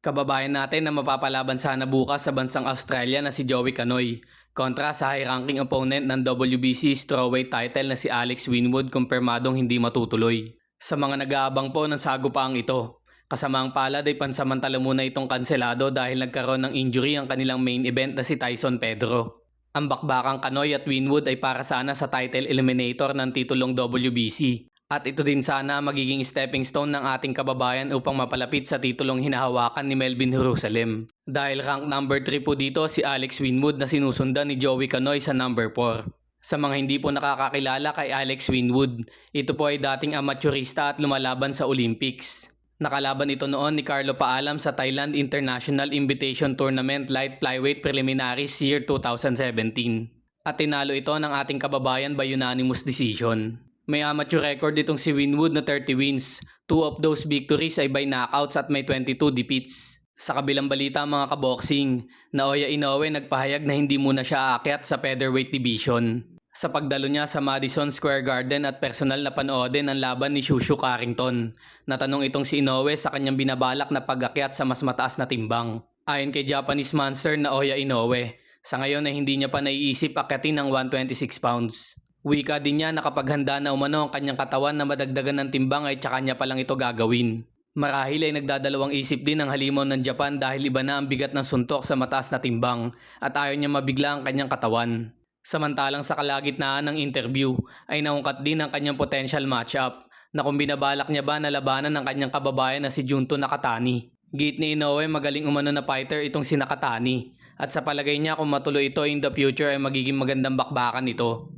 Kababayan natin na mapapalaban sana bukas sa bansang Australia na si Joey Canoy, kontra sa high-ranking opponent ng WBC strawweight title na si Alex Winwood kumpirmadong hindi matutuloy. Sa mga nag-aabang po ng sagupaang ito, kasamaang palad ay pansamantala muna itong kanselado dahil nagkaroon ng injury ang kanilang main event na si Tyson Pedro. Ang bakbakang Canoy at Winwood ay para sana sa title eliminator ng titulong WBC. At ito din sana magiging stepping stone ng ating kababayan upang mapalapit sa titulong hinahawakan ni Melvin Jerusalem. Dahil rank number 3 po dito si Alex Winwood na sinusundan ni Joey Canoy sa number 4. Sa mga hindi po nakakakilala kay Alex Winwood, ito po ay dating amateurista at lumalaban sa Olympics. Nakalaban ito noon ni Carlo Paalam sa Thailand International Invitation Tournament Light Flyweight Preliminaries year 2017. At tinalo ito ng ating kababayan by unanimous decision. May amateur record itong si Winwood na 30 wins. 2 of those victories ay by knockouts at may 22 defeats. Sa kabilang balita mga kaboxing, Naoya Inoue nagpahayag na hindi muna siya aakyat sa featherweight division. Sa pagdalo niya sa Madison Square Garden at personal na panoodin ang laban ni Shushu Carrington, natanong itong si Inoue sa kanyang binabalak na pag-akyat sa mas mataas na timbang. Ayon kay Japanese monster Naoya Inoue, sa ngayon ay hindi niya pa naiisip akyatin ng 126 pounds. Wika din niya na kapag handa na umano ang kanyang katawan na madagdagan ng timbang ay tsaka niya palang ito gagawin. Marahil ay nagdadalawang isip din ang halimaw ng Japan dahil iba na ang bigat ng suntok sa mataas na timbang at ayaw niya mabigla ang kanyang katawan. Samantalang sa kalagitnaan ng interview ay naungkat din ang kanyang potential matchup na kung binabalak niya ba na labanan ng kanyang kababayan na si Junto Nakatani. Git ni Inoue magaling umano na fighter itong si Nakatani at sa palagay niya kung matuloy ito in the future ay magiging magandang bakbakan ito.